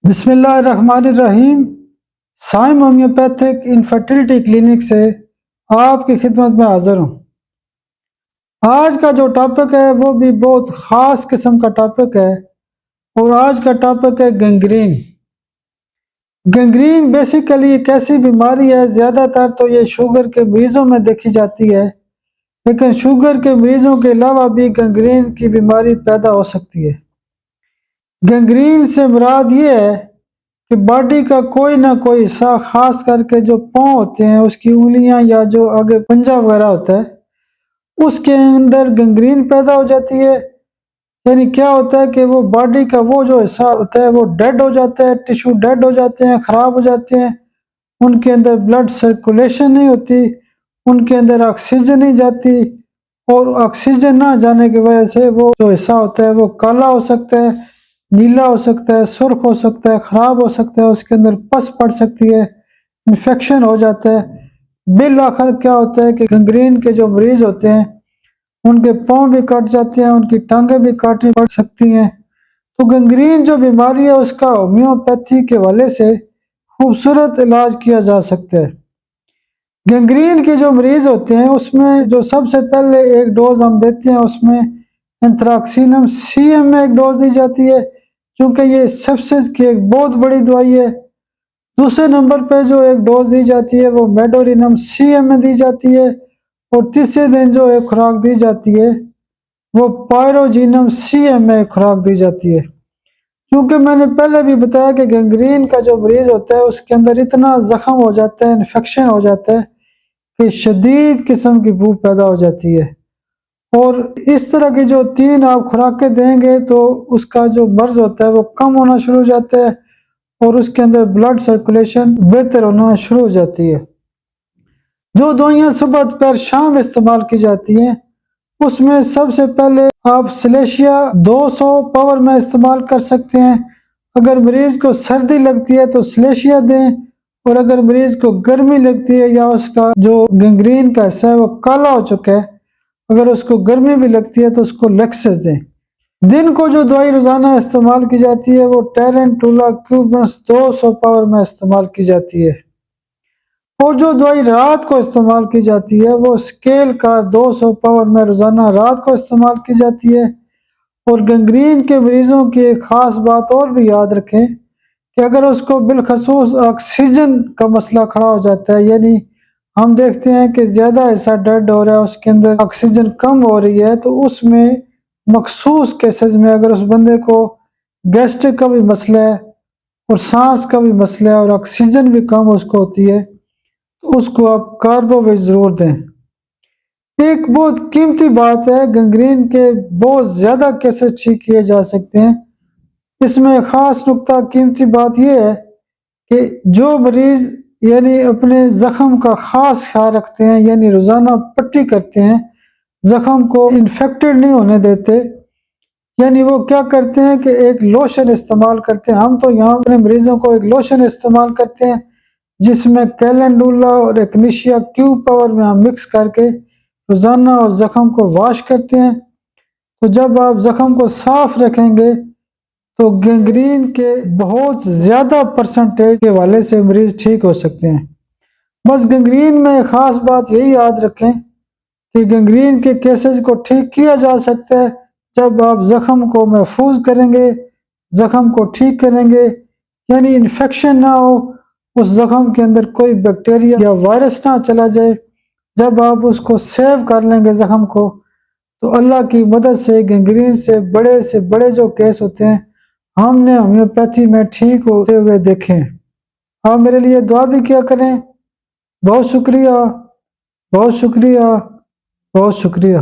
بسم اللہ الرحمن الرحیم۔ سائم ہومیوپیتھک انفرٹیلٹی کلینک سے آپ کی خدمت میں حاضر ہوں۔ آج کا جو ٹاپک ہے وہ بھی بہت خاص قسم کا ٹاپک ہے، اور آج کا ٹاپک ہے گینگرین۔ گینگرین بیسیکلی ایک ایسی بیماری ہے، زیادہ تر تو یہ شوگر کے مریضوں میں دیکھی جاتی ہے، لیکن شوگر کے مریضوں کے علاوہ بھی گینگرین کی بیماری پیدا ہو سکتی ہے۔ گینگرین سے مراد یہ ہے کہ باڈی کا کوئی نہ کوئی حصہ، خاص کر کے جو پاؤں ہوتے ہیں، اس کی انگلیاں یا جو آگے پنجہ وغیرہ ہوتا ہے، اس کے اندر گینگرین پیدا ہو جاتی ہے۔ یعنی کیا ہوتا ہے کہ وہ باڈی کا وہ جو حصہ ہوتا ہے وہ ڈیڈ ہو جاتا ہے، ٹیشو ڈیڈ ہو جاتے ہیں، خراب ہو جاتے ہیں، ان کے اندر بلڈ سرکولیشن نہیں ہوتی، ان کے اندر آکسیجن نہیں جاتی، اور آکسیجن نہ جانے کی وجہ سے وہ جو حصہ ہوتا ہے وہ کالا ہو سکتا ہے، نیلا ہو سکتا ہے، سرخ ہو سکتا ہے، خراب ہو سکتا ہے، اس کے اندر پس پڑ سکتی ہے، انفیکشن ہو جاتا ہے۔ بالآخر کیا ہوتا ہے کہ گینگرین کے جو مریض ہوتے ہیں ان کے پاؤں بھی کٹ جاتے ہیں، ان کی ٹانگیں بھی کاٹنی پڑ سکتی ہیں۔ تو گینگرین جو بیماری ہے اس کا ہومیوپیتھی کے حوالے سے خوبصورت علاج کیا جا سکتا ہے۔ گینگرین کے جو مریض ہوتے ہیں اس میں جو سب سے پہلے ایک ڈوز ہم دیتے ہیں، اس میں انتراکسینم سی ایم میں ایک ڈوز دی جاتی ہے، چونکہ یہ سیپسس کی ایک بہت بڑی دوائی ہے۔ دوسرے نمبر پہ جو ایک ڈوز دی جاتی ہے وہ میڈورینم سی ایم میں دی جاتی ہے، اور تیسرے دن جو ایک خوراک دی جاتی ہے وہ پائروجینم سی ایم میں ایک خوراک دی جاتی ہے۔ کیونکہ میں نے پہلے بھی بتایا کہ گینگرین کا جو مریض ہوتا ہے اس کے اندر اتنا زخم ہو جاتا ہے، انفیکشن ہو جاتا ہے کہ شدید قسم کی بو پیدا ہو جاتی ہے، اور اس طرح کی جو 3 آپ خوراکیں دیں گے تو اس کا جو مرض ہوتا ہے وہ کم ہونا شروع ہو جاتا ہے، اور اس کے اندر بلڈ سرکولیشن بہتر ہونا شروع ہو جاتی ہے۔ جو دوائیاں صبح دوپہر شام استعمال کی جاتی ہیں اس میں سب سے پہلے آپ سلیشیا 200 پاور میں استعمال کر سکتے ہیں۔ اگر مریض کو سردی لگتی ہے تو سلیشیا دیں، اور اگر مریض کو گرمی لگتی ہے یا اس کا جو گینگرین کا حصہ ہے وہ کالا ہو چکا ہے، اگر اس کو گرمی بھی لگتی ہے تو اس کو لیکسس دیں۔ دن کو جو دوائی روزانہ استعمال کی جاتی ہے وہ ٹیرنٹولا کیوبنس 200 پاور میں استعمال کی جاتی ہے، اور جو دوائی رات کو استعمال کی جاتی ہے وہ اسکیل کا 200 پاور میں روزانہ رات کو استعمال کی جاتی ہے۔ اور گینگرین کے مریضوں کی ایک خاص بات اور بھی یاد رکھیں کہ اگر اس کو بالخصوص آکسیجن کا مسئلہ کھڑا ہو جاتا ہے، یعنی ہم دیکھتے ہیں کہ زیادہ حصہ ڈیڈ ہو رہا ہے، اس کے اندر آکسیجن کم ہو رہی ہے، تو اس میں مخصوص کیسز میں اگر اس بندے کو گیسٹرک کا بھی مسئلہ ہے اور سانس کا بھی مسئلہ ہے اور آکسیجن بھی کم اس کو ہوتی ہے، تو اس کو آپ کاربوویٹ ضرور دیں۔ ایک بہت قیمتی بات ہے، گینگرین کے بہت زیادہ کیسز ٹھیک کیے جا سکتے ہیں۔ اس میں خاص نقطہ قیمتی بات یہ ہے کہ جو مریض یعنی اپنے زخم کا خاص خیال رکھتے ہیں، یعنی روزانہ پٹی کرتے ہیں، زخم کو انفیکٹڈ نہیں ہونے دیتے، یعنی وہ کیا کرتے ہیں کہ ایک لوشن استعمال کرتے ہیں۔ ہم تو یہاں اپنے مریضوں کو ایک لوشن استعمال کرتے ہیں جس میں کیلنڈولا اور ایکنیشیا کیو پاور میں ہم مکس کر کے روزانہ اور زخم کو واش کرتے ہیں۔ تو جب آپ زخم کو صاف رکھیں گے تو گینگرین کے بہت زیادہ پرسنٹیج کے حوالے سے مریض ٹھیک ہو سکتے ہیں۔ بس گینگرین میں خاص بات یہی یاد رکھیں کہ گینگرین کے کیسز کو ٹھیک کیا جا سکتا ہے جب آپ زخم کو محفوظ کریں گے، زخم کو ٹھیک کریں گے، یعنی انفیکشن نہ ہو، اس زخم کے اندر کوئی بیکٹیریا یا وائرس نہ چلا جائے۔ جب آپ اس کو سیو کر لیں گے زخم کو، تو اللہ کی مدد سے گینگرین سے بڑے جو کیس ہوتے ہیں ہم نے ہومیوپیتھی میں ٹھیک ہوتے ہوئے دیکھے ہیں۔ آپ میرے لیے دعا بھی کیا کریں۔ بہت شکریہ، بہت شکریہ، بہت شکریہ۔